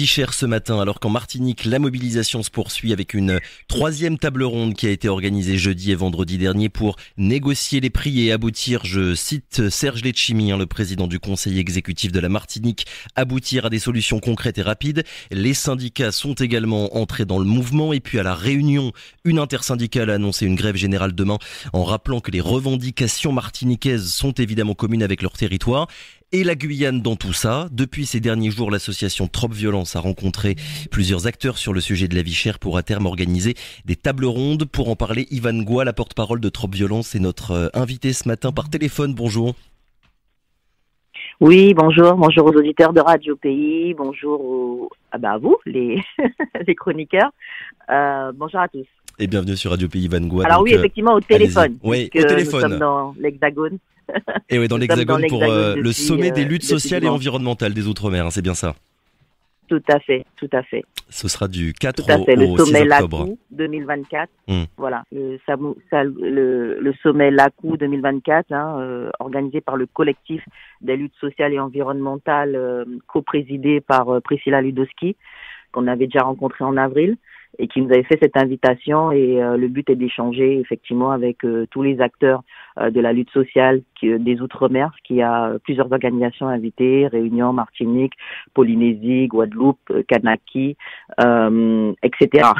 vie chère ce matin, alors qu'en Martinique, la mobilisation se poursuit avec une troisième table ronde qui a été organisée jeudi et vendredi dernier pour négocier les prix et aboutir, je cite Serge Letchimy, le président du conseil exécutif de la Martinique, aboutir à des solutions concrètes et rapides. Les syndicats sont également entrés dans le mouvement et puis à la Réunion, une intersyndicale a annoncé une grève générale demain en rappelant que les revendications martiniquaises sont évidemment communes avec leur territoire. Et la Guyane dans tout ça. Depuis ces derniers jours, l'association Trop Violence a rencontré plusieurs acteurs sur le sujet de la vie chère pour à terme organiser des tables rondes. Pour en parler, Yvan Goua, la porte-parole de Trop Violence, est notre invité ce matin par téléphone. Bonjour. Oui, bonjour aux auditeurs de Radio Pays, bonjour à vous, les chroniqueurs. Bonjour à tous. Et bienvenue sur Radio Pays, Yvan Goua. Alors donc, oui, effectivement, au téléphone. Oui, au téléphone. Nous sommes dans l'Hexagone. Et oui, dans l'Hexagone pour le sommet des luttes sociales et environnementales des Outre-mer, c'est bien ça? Tout à fait. Ce sera du 4 au 6 sommet octobre. LACOU 2024. Voilà, le sommet LACOU 2024, organisé par le collectif des luttes sociales et environnementales, co-présidé par Priscilla Ludowski, qu'on avait déjà rencontré en avril, et qui nous avait fait cette invitation. Et le but est d'échanger effectivement avec tous les acteurs de la lutte sociale des Outre-mer, qui a plusieurs organisations invitées, Réunion, Martinique, Polynésie, Guadeloupe, Kanaki, etc.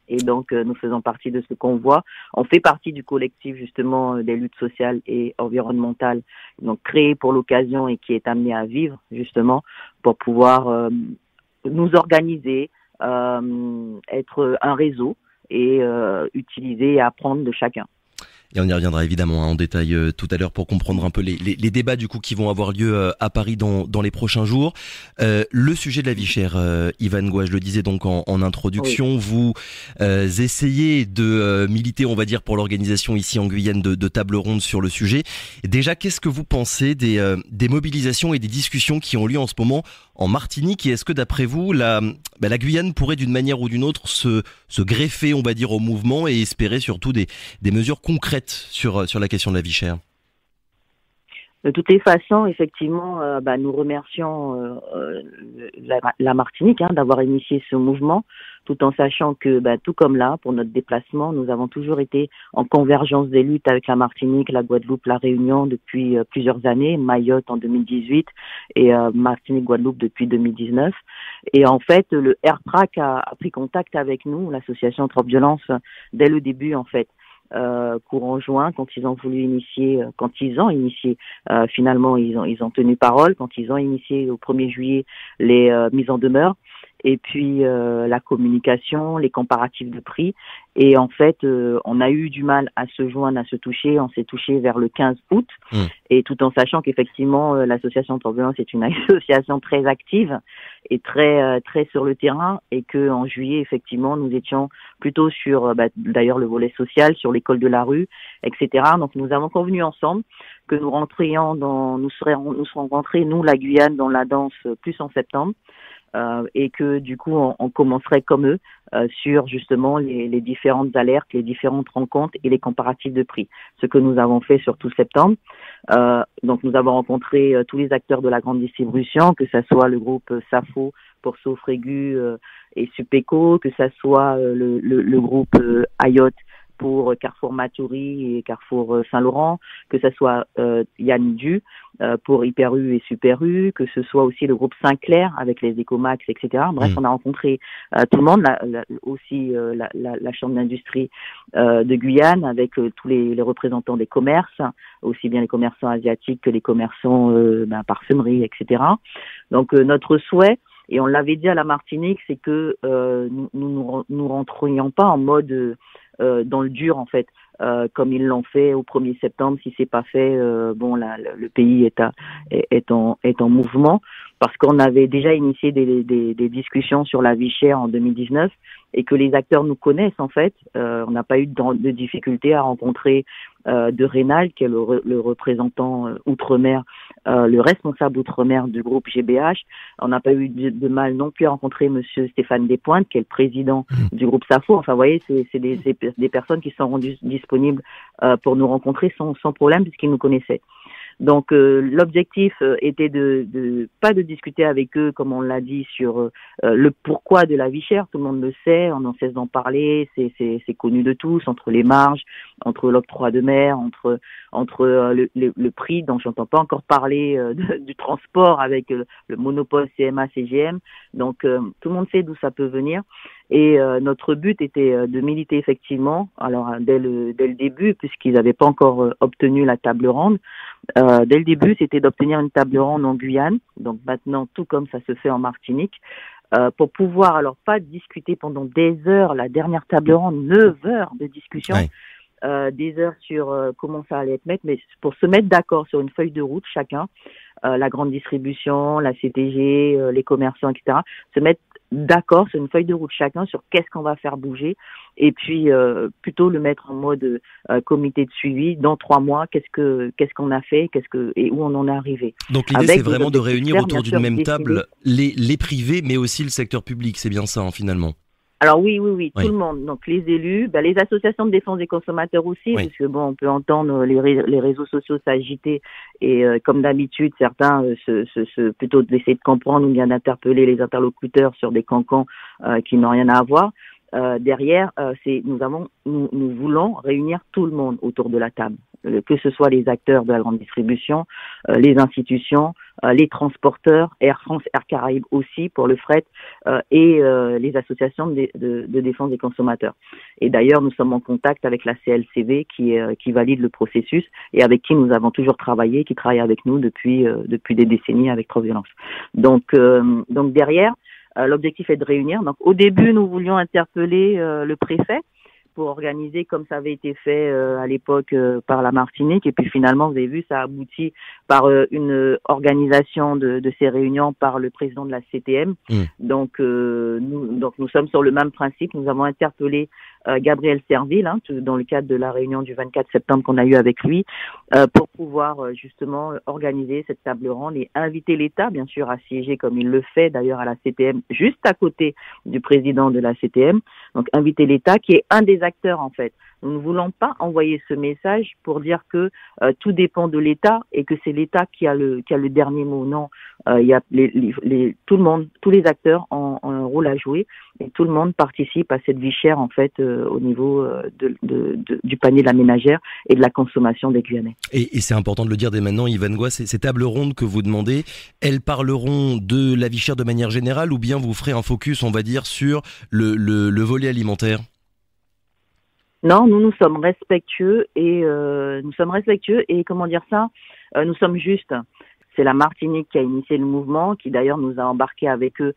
Et donc nous faisons partie de ce convoi. On fait partie du collectif justement des luttes sociales et environnementales, donc créé pour l'occasion et qui est amené à vivre justement pour pouvoir nous organiser, être un réseau et utiliser et apprendre de chacun. Et on y reviendra évidemment en détail tout à l'heure pour comprendre un peu les débats du coup qui vont avoir lieu à Paris dans les prochains jours. Le sujet de la vie chère, Yvan Goua, je le disais donc en introduction, oui. Vous essayez de militer, on va dire, pour l'organisation ici en Guyane de tables rondes sur le sujet. Et déjà, qu'est-ce que vous pensez des mobilisations et des discussions qui ont lieu en ce moment en Martinique, et est-ce que d'après vous, la Guyane pourrait d'une manière ou d'une autre se greffer, on va dire, au mouvement et espérer surtout des mesures concrètes sur la question de la vie chère? De toutes les façons, effectivement, nous remercions la Martinique d'avoir initié ce mouvement, tout en sachant que, tout comme là, pour notre déplacement, nous avons toujours été en convergence des luttes avec la Martinique, la Guadeloupe, la Réunion depuis plusieurs années, Mayotte en 2018 et Martinique-Guadeloupe depuis 2019. Et en fait, le RPRAC a pris contact avec nous, l'association Trop Violence, dès le début, en fait. Courant juin, quand ils ont voulu initier, finalement ils ont tenu parole, quand ils ont initié au 1er juillet les mises en demeure, et puis la communication, les comparatifs de prix. Et en fait, on a eu du mal à se joindre, à se toucher. On s'est touché vers le 15 août, et tout en sachant qu'effectivement, l'association Trop Violence est une association très active et très sur le terrain, et que en juillet, effectivement, nous étions plutôt sur, d'ailleurs, le volet social, sur l'école de la rue, etc. Donc, nous avons convenu ensemble que nous serons rentrés, nous, la Guyane, dans la danse plus en septembre. Et que du coup on commencerait comme eux sur justement les différentes alertes, les différentes rencontres et les comparatifs de prix. Ce que nous avons fait sur tout septembre. Donc nous avons rencontré tous les acteurs de la grande distribution, que ça soit le groupe Safo pour Sofregu et Supeco, que ça soit le groupe Ayotte pour Carrefour Maturi et Carrefour Saint-Laurent, que ce soit Yann Du pour Hyper U et Super U, que ce soit aussi le groupe Sinclair avec les Ecomax, etc. Bref, on a rencontré tout le monde, aussi la Chambre d'industrie de Guyane avec tous les représentants des commerces, aussi bien les commerçants asiatiques que les commerçants parfumerie, etc. Donc notre souhait, et on l'avait dit à la Martinique, c'est que nous rentrions pas en mode dans le dur, en fait, comme ils l'ont fait au 1er septembre. Si c'est pas fait, le pays est en mouvement, parce qu'on avait déjà initié des discussions sur la vie chère en 2019, et que les acteurs nous connaissent, en fait. On n'a pas eu de difficulté à rencontrer de Rénal, qui est le représentant outre-mer, le responsable outre-mer du groupe GBH. On n'a pas eu de mal non plus à rencontrer monsieur Stéphane Despointes, qui est le président du groupe Safo. Enfin, vous voyez, c'est des personnes qui sont rendues disponibles pour nous rencontrer sans problème, puisqu'ils nous connaissaient. Donc l'objectif était de pas de discuter avec eux, comme on l'a dit, sur le pourquoi de la vie chère. Tout le monde le sait, on n'en cesse d'en parler, c'est connu de tous, entre les marges, entre l'octroi de mer, entre le prix dont j'entends pas encore parler du transport avec le monopole CMA-CGM. Donc tout le monde sait d'où ça peut venir. Et notre but était de militer effectivement, alors dès le début, puisqu'ils n'avaient pas encore obtenu la table ronde. Dès le début, c'était d'obtenir une table ronde en Guyane, donc maintenant tout comme ça se fait en Martinique, pour pouvoir alors pas discuter pendant des heures. La dernière table ronde, 9 heures de discussion. Ouais. Des heures sur comment ça allait être mettre, mais pour se mettre d'accord sur une feuille de route chacun, la grande distribution, la CTG, les commerçants, etc., se mettre d'accord sur une feuille de route chacun sur qu'est-ce qu'on va faire bouger, et puis plutôt le mettre en mode comité de suivi. Dans 3 mois, qu'est-ce qu'on a fait, et où on en est arrivé. Donc l'idée, c'est vraiment de réunir autour d'une même table les privés, mais aussi le secteur public. C'est bien ça, hein, finalement. Alors oui, tout le monde. Donc les élus, les associations de défense des consommateurs aussi, Oui. puisque bon, on peut entendre les réseaux sociaux s'agiter et comme d'habitude, certains plutôt d'essayer de comprendre ou bien d'interpeller les interlocuteurs sur des cancans qui n'ont rien à voir. Derrière, nous voulons réunir tout le monde autour de la table, que ce soit les acteurs de la grande distribution, les institutions, les transporteurs, Air France, Air Caraïbes aussi pour le fret, et les associations de défense des consommateurs. Et d'ailleurs, nous sommes en contact avec la CLCV qui valide le processus et avec qui nous avons toujours travaillé, qui travaille avec nous depuis des décennies avec Trop Violence. Donc derrière, l'objectif est de réunir. Donc, au début, nous voulions interpeller le préfet pour organiser comme ça avait été fait à l'époque par la Martinique. Et puis finalement, vous avez vu, ça a abouti par une organisation de ces réunions par le président de la CTM. Donc nous sommes sur le même principe. Nous avons interpellé Gabriel Serville, dans le cadre de la réunion du 24 septembre qu'on a eu avec lui, pour pouvoir justement organiser cette table ronde et inviter l'État, bien sûr, à siéger comme il le fait d'ailleurs à la CTM, juste à côté du président de la CTM. Donc inviter l'État, qui est un des acteurs en fait. Nous ne voulons pas envoyer ce message pour dire que tout dépend de l'État et que c'est l'État qui a le dernier mot. Non, il y a tout le monde, tous les acteurs ont un rôle à jouer et tout le monde participe à cette vie chère en fait au niveau du panier de la ménagère et de la consommation des Guyanais. Et c'est important de le dire dès maintenant, Yvan Goua, ces tables rondes que vous demandez, elles parleront de la vie chère de manière générale ou bien vous ferez un focus, on va dire, sur le volet alimentaire ? Non, nous sommes respectueux et comment dire ça, nous sommes justes. C'est la Martinique qui a initié le mouvement, qui d'ailleurs nous a embarqués avec eux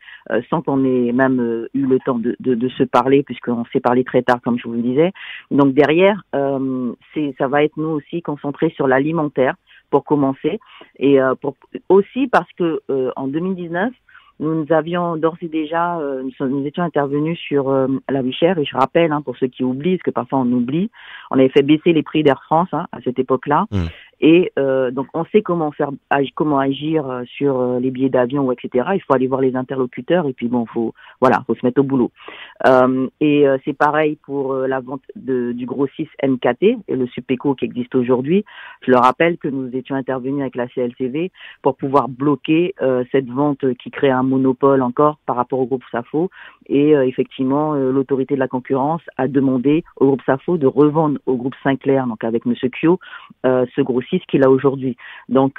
sans qu'on ait même eu le temps de se parler, puisqu'on s'est parlé très tard, comme je vous le disais. Donc derrière, ça va être nous aussi concentrés sur l'alimentaire pour commencer, et aussi parce que en 2019, nous avions d'ores et déjà, nous étions intervenus sur la vie chère, et je rappelle, pour ceux qui oublient, parce que parfois on oublie, on avait fait baisser les prix d'Air France à cette époque-là. Et donc on sait comment agir sur les billets d'avion, etc. Il faut aller voir les interlocuteurs et puis bon, faut se mettre au boulot. Et c'est pareil pour la vente du grossiste NKT et le Supéco qui existe aujourd'hui. Je le rappelle que nous étions intervenus avec la CLCV pour pouvoir bloquer cette vente qui crée un monopole encore par rapport au groupe Safo. Et effectivement, l'autorité de la concurrence a demandé au groupe Safo de revendre au groupe Sinclair, donc avec Monsieur Kyo, ce grossiste qu'il a aujourd'hui. Donc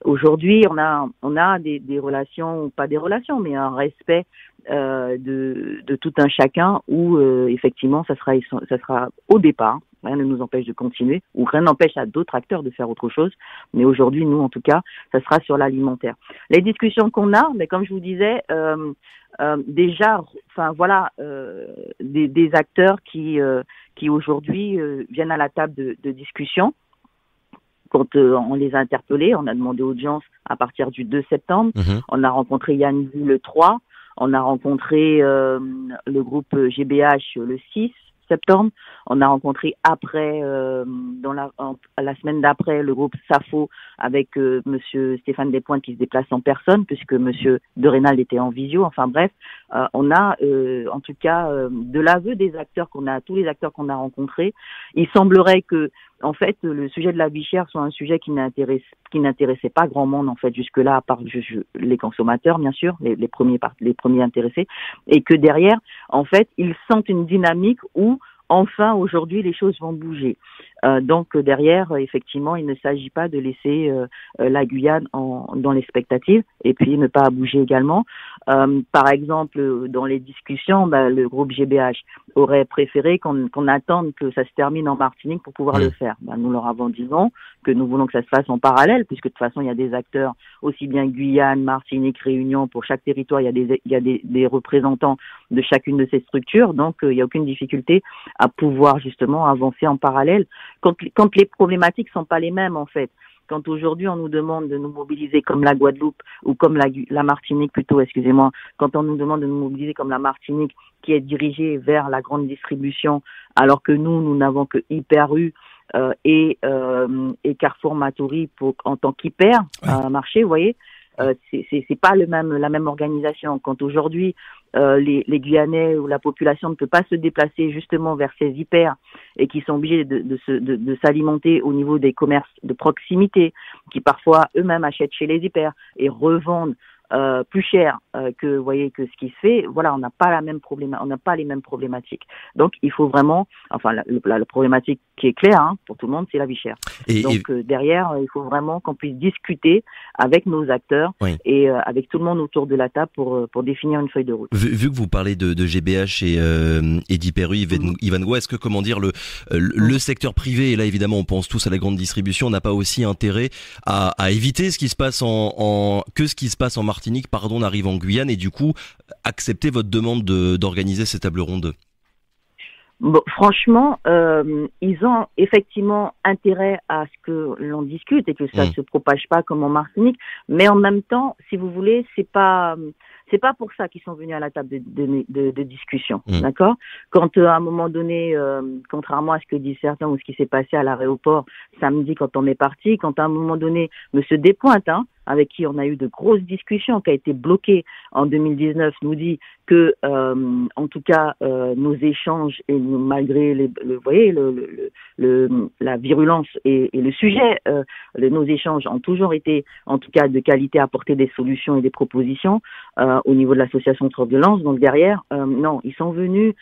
aujourd'hui on a des relations, pas des relations, mais un respect de tout un chacun où effectivement ça sera au départ. Rien ne nous empêche de continuer, ou rien n'empêche à d'autres acteurs de faire autre chose. Mais aujourd'hui, nous, en tout cas, ça sera sur l'alimentaire. Les discussions qu'on a, mais comme je vous disais, déjà, des acteurs qui aujourd'hui viennent à la table de discussion. Quand on les a interpellés, on a demandé audience à partir du 2 septembre. On a rencontré Yann Vu le 3. On a rencontré le groupe GBH le 6 septembre. On a rencontré après, la semaine d'après, le groupe Safo avec Monsieur Stéphane Despointes qui se déplace en personne puisque Monsieur de Rénal était en visio. Enfin bref, on a en tout cas de l'aveu des acteurs tous les acteurs qu'on a rencontrés, il semblerait que en fait, le sujet de la vie chère soit un sujet qui n'intéressait pas grand monde en fait jusque-là, à part les consommateurs bien sûr, les premiers intéressés, et que derrière, en fait, ils sentent une dynamique où enfin, aujourd'hui, les choses vont bouger. Donc derrière, effectivement, il ne s'agit pas de laisser la Guyane dans l'expectative et puis ne pas bouger également. Par exemple, dans les discussions, le groupe GBH aurait préféré qu'on attende que ça se termine en Martinique pour pouvoir le faire. Nous leur avons dit non, que nous voulons que ça se fasse en parallèle, puisque de toute façon, il y a des acteurs, aussi bien Guyane, Martinique, Réunion, pour chaque territoire, il y a des représentants de chacune de ces structures, donc il n'y a aucune difficulté à pouvoir justement avancer en parallèle quand les problématiques sont pas les mêmes en fait. Quand aujourd'hui on nous demande de nous mobiliser comme la Guadeloupe ou comme la Martinique plutôt, excusez-moi, quand on nous demande de nous mobiliser comme la Martinique qui est dirigée vers la grande distribution, alors que nous n'avons que Hyper U et Carrefour Maturi en tant qu'hyper marché, vous voyez. C'est pas la même organisation. Quand aujourd'hui les Guyanais ou la population ne peut pas se déplacer justement vers ces hyper et qui sont obligés de s'alimenter au niveau des commerces de proximité, qui parfois eux-mêmes achètent chez les hyper et revendent plus cher que vous voyez que ce qui se fait, voilà, on n'a pas les mêmes problématiques. Donc il faut vraiment, enfin la problématique qui est claire pour tout le monde, c'est la vie chère. Donc derrière, il faut vraiment qu'on puisse discuter avec nos acteurs et avec tout le monde autour de la table pour définir une feuille de route. Vu que vous parlez de GBH et d'Hyper U, Ivango, est-ce que comment dire le secteur privé, et là évidemment on pense tous à la grande distribution, n'a pas aussi intérêt à éviter ce qui se passe ce qui se passe en Martinique, n'arrive en Guyane, et du coup accepter votre demande d'organiser ces tables rondes? Bon, franchement, ils ont effectivement intérêt à ce que l'on discute et que ça ne se propage pas comme en Martinique, mais en même temps, si vous voulez, c'est pas pour ça qu'ils sont venus à la table de discussion, d'accord? Quand à un moment donné, contrairement à ce que disent certains ou ce qui s'est passé à l'aéroport samedi quand on est parti, quand à un moment donné, Monsieur Despointes, avec qui on a eu de grosses discussions, qui a été bloqué en 2019, nous dit que, en tout cas, nos échanges et malgré la virulence et le sujet, nos échanges ont toujours été, en tout cas, de qualité, apporter des solutions et des propositions au niveau de l'association contre violence. Donc derrière, non, ils sont venus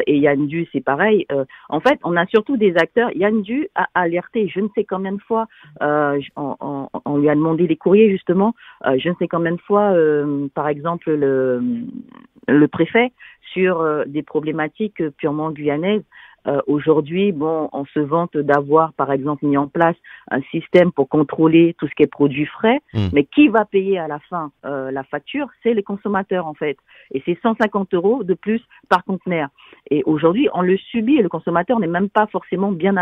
et Yann Du, c'est pareil. En fait, on a surtout des acteurs. Yann Du a alerté, je ne sais combien de fois, on lui a demandé les courriers justement, je ne sais combien de fois, par exemple le préfet sur des problématiques purement guyanaises. Aujourd'hui, bon, on se vante d'avoir, par exemple, mis en place un système pour contrôler tout ce qui est produit frais, mais qui va payer à la fin la facture? C'est les consommateurs, en fait. Et c'est 150 € de plus par conteneur. Et aujourd'hui, on le subit et le consommateur n'est même pas forcément bien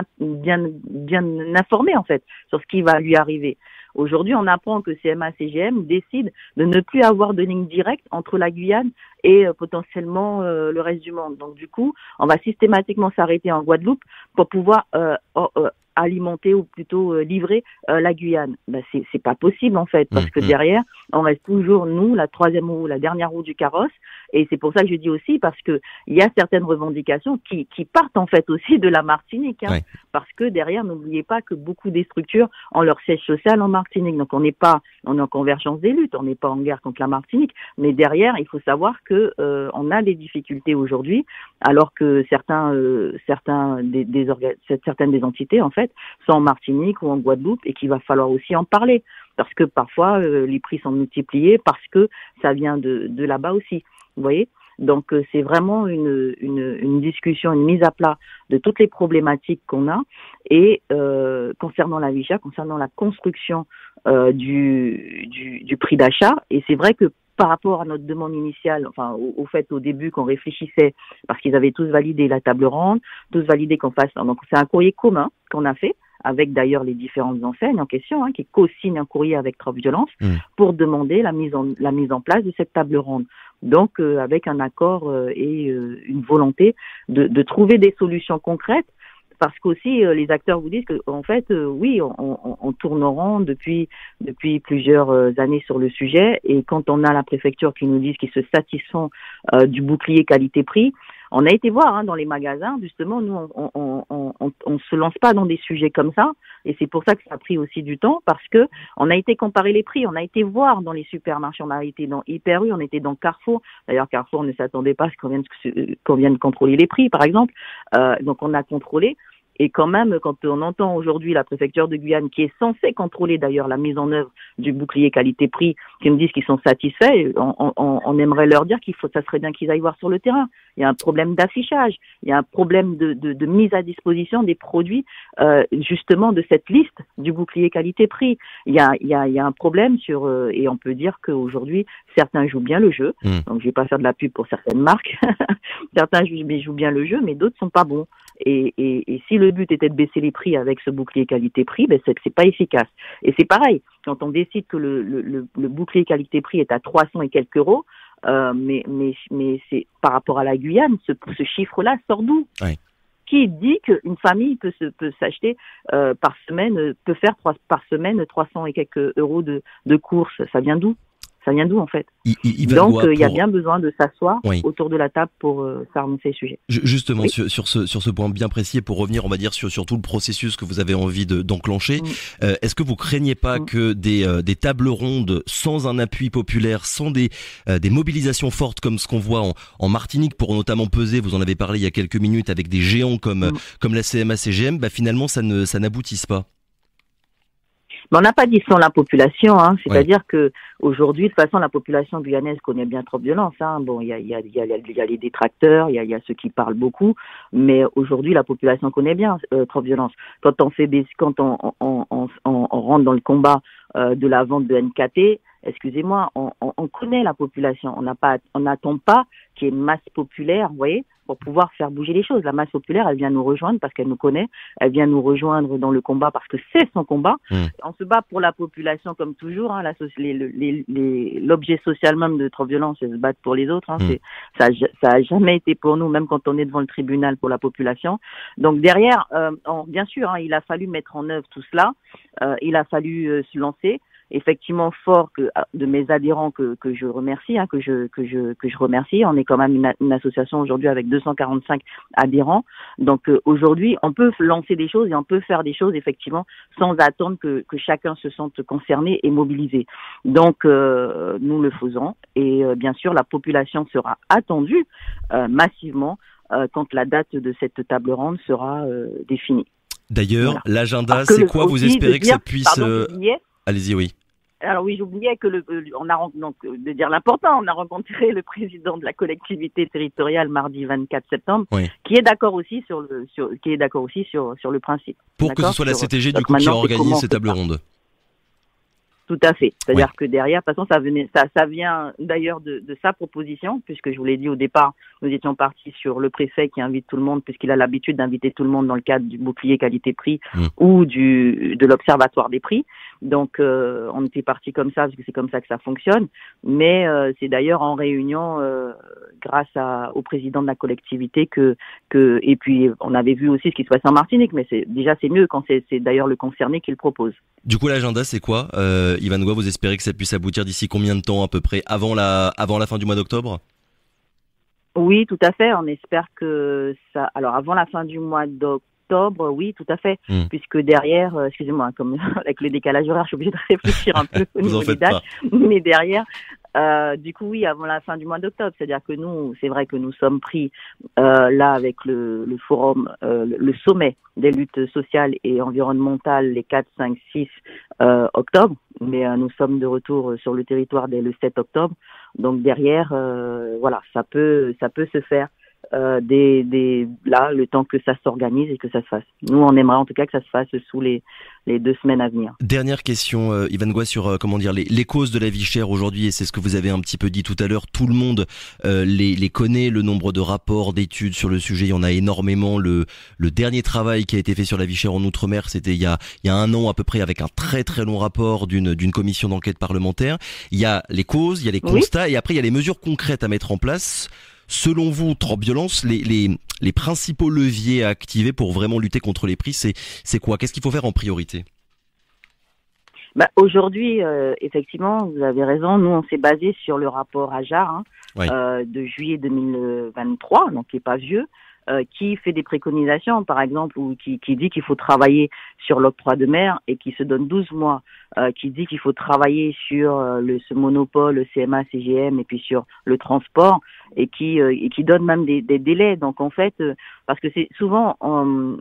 informé, en fait, sur ce qui va lui arriver. Aujourd'hui, on apprend que CMA-CGM décide de ne plus avoir de ligne directe entre la Guyane et potentiellement le reste du monde. Donc du coup, on va systématiquement s'arrêter en Guadeloupe pour pouvoir alimenter ou plutôt livrer la Guyane. C'est pas possible en fait, parce que derrière, on reste toujours nous, la troisième roue, la dernière roue du carrosse. Et c'est pour ça que je dis aussi, parce que il y a certaines revendications qui partent en fait aussi de la Martinique, parce que derrière, n'oubliez pas que beaucoup des structures ont leur siège social en Martinique. Donc on est en convergence des luttes, on n'est pas en guerre contre la Martinique, mais derrière, il faut savoir que on a des difficultés aujourd'hui, alors que certaines des entités en fait sont en Martinique ou en Guadeloupe, et qu'il va falloir aussi en parler, parce que parfois les prix sont multipliés parce que ça vient de là-bas aussi. Vous voyez, donc c'est vraiment une discussion, une mise à plat de toutes les problématiques qu'on a, et concernant la vie chère, concernant la construction du prix d'achat. Et c'est vrai que par rapport à notre demande initiale, enfin au fait au début qu'on réfléchissait, parce qu'ils avaient tous validé la table ronde, tous validé qu'on fasse, donc c'est un courrier commun qu'on a fait, avec d'ailleurs les différentes enseignes en question, qui co-signent un courrier avec Trop Violence pour demander la mise en place de cette table ronde. Donc avec un accord et une volonté de trouver des solutions concrètes, parce qu'aussi les acteurs vous disent que en fait oui, on tourne en rond depuis plusieurs années sur le sujet, et quand on a la préfecture qui nous dit qu'ils se satisfont du bouclier qualité-prix, On a été voir dans les magasins, justement, nous, on se lance pas dans des sujets comme ça, et c'est pour ça que ça a pris aussi du temps, parce que on a été comparer les prix, on a été voir dans les supermarchés, on a été dans Hyper U, on était dans Carrefour. D'ailleurs, Carrefour ne s'attendait pas à ce qu'on vienne contrôler les prix, par exemple. Donc, on a contrôlé. Et quand même, quand on entend aujourd'hui la préfecture de Guyane, qui est censée contrôler d'ailleurs la mise en œuvre du bouclier qualité-prix, qui me disent qu'ils sont satisfaits, on aimerait leur dire ça serait bien qu'ils aillent voir sur le terrain. Il y a un problème d'affichage, il y a un problème de mise à disposition des produits, justement de cette liste du bouclier qualité-prix. Il y a un problème et on peut dire qu'aujourd'hui, certains jouent bien le jeu. Donc je vais pas faire de la pub pour certaines marques. Certains jouent bien le jeu, mais d'autres sont pas bons. Et si le but était de baisser les prix avec ce bouclier qualité-prix, c'est pas efficace. Et c'est pareil, quand on décide que le bouclier qualité-prix est à 300 et quelques euros, mais c'est par rapport à la Guyane, ce chiffre-là sort d'où? Ouais. Qui dit qu'une famille peut s'acheter par semaine, peut faire par semaine 300 et quelques euros de courses? Ça vient d'où? Ça vient d'où en fait? Donc il y a bien besoin de s'asseoir autour de la table pour faire avancer le sujet. Justement, sur ce point bien précis, pour revenir, on va dire, sur tout le processus que vous avez envie d'enclencher, est-ce que vous craignez pas que des tables rondes sans un appui populaire, sans des mobilisations fortes comme ce qu'on voit en Martinique, pour notamment peser, vous en avez parlé il y a quelques minutes, avec des géants comme la CMA-CGM, finalement ça n'aboutisse pas? Mais on n'a pas dit sans la population, c'est-à-dire que aujourd'hui, de toute façon, la population guyanaise connaît bien trop de violence. Bon, il y a les détracteurs, il y a ceux qui parlent beaucoup, mais aujourd'hui, la population connaît bien trop de violence. Quand on rentre dans le combat de la vente de NKT, excusez-moi, on connaît la population. On n'attend pas qu'il y ait une masse populaire, vous voyez, pour pouvoir faire bouger les choses. La masse populaire, elle vient nous rejoindre parce qu'elle nous connaît, elle vient nous rejoindre dans le combat parce que c'est son combat. On se bat pour la population comme toujours. L'objet social même de trop violence, c'est se battre pour les autres. Ça a jamais été pour nous, même quand on est devant le tribunal pour la population. Donc derrière, bien sûr, il a fallu mettre en œuvre tout cela. Il a fallu se lancer. Effectivement, fort de mes adhérents que je remercie, que je remercie. On est quand même une association aujourd'hui avec 245 adhérents. Donc aujourd'hui, on peut lancer des choses et on peut faire des choses effectivement sans attendre que chacun se sente concerné et mobilisé. Donc nous le faisons et bien sûr la population sera attendue massivement quand la date de cette table ronde sera définie. D'ailleurs, l'agenda, c'est quoi? Vous espérez que ça puisse... Allez-y, oui. Alors oui, j'oubliais que de dire l'important, on a rencontré le président de la collectivité territoriale mardi 24 septembre, qui est d'accord aussi sur le principe. Pour que ce soit la CTG du coup qui organise cette table ronde. Tout à fait. C'est-à-dire que derrière, de toute façon, ça vient d'ailleurs de sa proposition, puisque je vous l'ai dit au départ, nous étions partis sur le préfet qui invite tout le monde, puisqu'il a l'habitude d'inviter tout le monde dans le cadre du bouclier qualité-prix ou de l'observatoire des prix. Donc, on était parti comme ça, parce que c'est comme ça que ça fonctionne. Mais c'est d'ailleurs en réunion, grâce au président de la collectivité, et puis on avait vu aussi ce qui se passe en Martinique, mais c'est mieux quand c'est d'ailleurs le concerné qui le propose. Du coup, l'agenda, c'est quoi, Yvan Goua, vous espérez que ça puisse aboutir d'ici combien de temps à peu près, avant la fin du mois d'octobre? Oui, tout à fait. On espère que ça. Alors, avant la fin du mois d'octobre, oui, tout à fait. Puisque derrière, excusez-moi, comme avec le décalage horaire, je suis obligée de réfléchir un peu au niveau des dates. Mais derrière, du coup, oui, avant la fin du mois d'octobre. C'est-à-dire que nous, c'est vrai que nous sommes pris là avec le forum, le sommet des luttes sociales et environnementales les 4, 5, 6 octobre. Mais nous sommes de retour sur le territoire dès le 7 octobre. Donc derrière, voilà, ça peut se faire là, le temps que ça s'organise et que ça se fasse. Nous, on aimerait en tout cas que ça se fasse sous les 2 semaines à venir. Dernière question, Yvan Goua, sur les causes de la vie chère aujourd'hui, et c'est ce que vous avez un petit peu dit tout à l'heure. Tout le monde les connaît, le nombre de rapports, d'études sur le sujet, il y en a énormément. Le dernier travail qui a été fait sur la vie chère en Outre-mer, c'était il y a 1 an à peu près, avec un très très long rapport d'une commission d'enquête parlementaire. Il y a les causes, il y a les constats, et après il y a les mesures concrètes à mettre en place. Selon vous, Trop Violence, les principaux leviers à activer pour vraiment lutter contre les prix, c'est quoi? Qu'est-ce qu'il faut faire en priorité? Bah, aujourd'hui, effectivement, vous avez raison. Nous, on s'est basé sur le rapport AJAR Oui. de juillet 2023, donc qui est pas vieux, qui fait des préconisations, par exemple, ou qui dit qu'il faut travailler sur l'octroi de mer et qui se donne 12 mois, qui dit qu'il faut travailler sur ce monopole, le CMA, CGM, et puis sur le transport, et qui donne même des délais. Donc en fait, parce que c'est souvent, on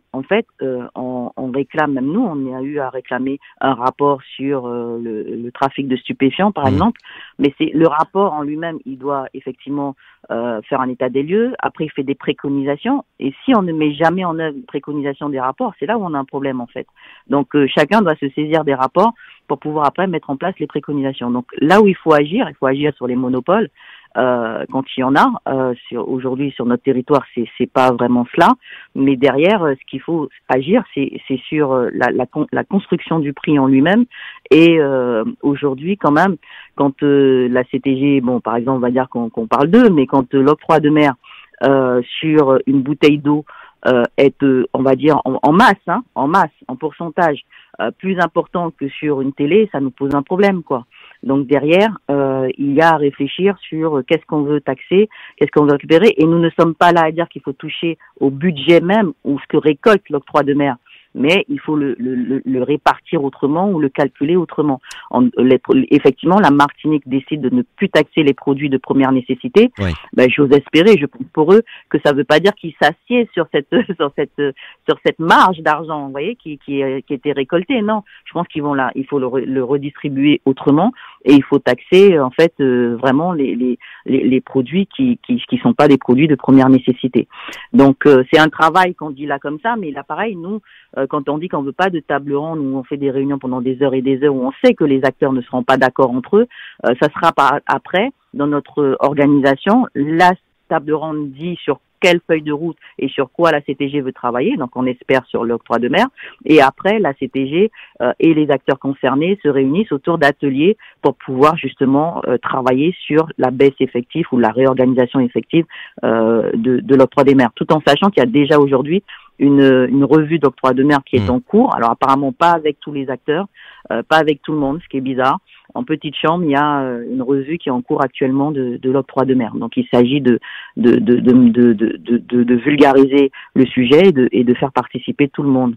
réclame, même nous, on a eu à réclamer un rapport sur le trafic de stupéfiants, par exemple, mais c'est le rapport en lui-même, il doit effectivement faire un état des lieux. Après, il fait des préconisations, et si on ne met jamais en œuvre une préconisation des rapports, c'est là où on a un problème en fait. Donc chacun doit se saisir des rapports pour pouvoir après mettre en place les préconisations. Donc là où il faut agir sur les monopoles. Quand il y en a, aujourd'hui sur notre territoire, c'est pas vraiment cela, mais derrière, ce qu'il faut agir, c'est sur la construction du prix en lui-même. Et aujourd'hui, quand même, quand la CTG, bon, par exemple, on va dire qu'on parle d'eux, mais quand l'octroi de mer sur une bouteille d'eau est, on va dire, en masse, en pourcentage, plus important que sur une télé, ça nous pose un problème, quoi. Donc derrière, il y a à réfléchir sur qu'est-ce qu'on veut taxer, qu'est-ce qu'on veut récupérer, et nous ne sommes pas là à dire qu'il faut toucher au budget même ou ce que récolte l'octroi de mer, mais il faut le répartir autrement ou le calculer autrement. Effectivement, la Martinique décide de ne plus taxer les produits de première nécessité. Oui. Ben, j'ose espérer, je pense pour eux, que ça ne veut pas dire qu'ils s'assiedent sur cette marge d'argent, vous voyez, qui était récoltée. Non, je pense qu'ils vont là, il faut le redistribuer autrement, et il faut taxer en fait vraiment les produits qui sont pas des produits de première nécessité. Donc c'est un travail qu'on dit là comme ça, mais là pareil, nous quand on dit qu'on veut pas de table ronde où on fait des réunions pendant des heures et des heures où on sait que les acteurs ne seront pas d'accord entre eux, ça sera après dans notre organisation la table ronde dit sur quelle feuille de route et sur quoi la CTG veut travailler, donc on espère sur l'octroi de mer, et après la CTG et les acteurs concernés se réunissent autour d'ateliers pour pouvoir justement travailler sur la baisse effective ou la réorganisation effective de l'octroi des mers, tout en sachant qu'il y a déjà aujourd'hui une revue d'octroi de mer qui est en cours, alors apparemment pas avec tous les acteurs, pas avec tout le monde, ce qui est bizarre. En petite chambre, il y a une revue qui est en cours actuellement de l'octroi de mer. Donc il s'agit de vulgariser le sujet et de faire participer tout le monde.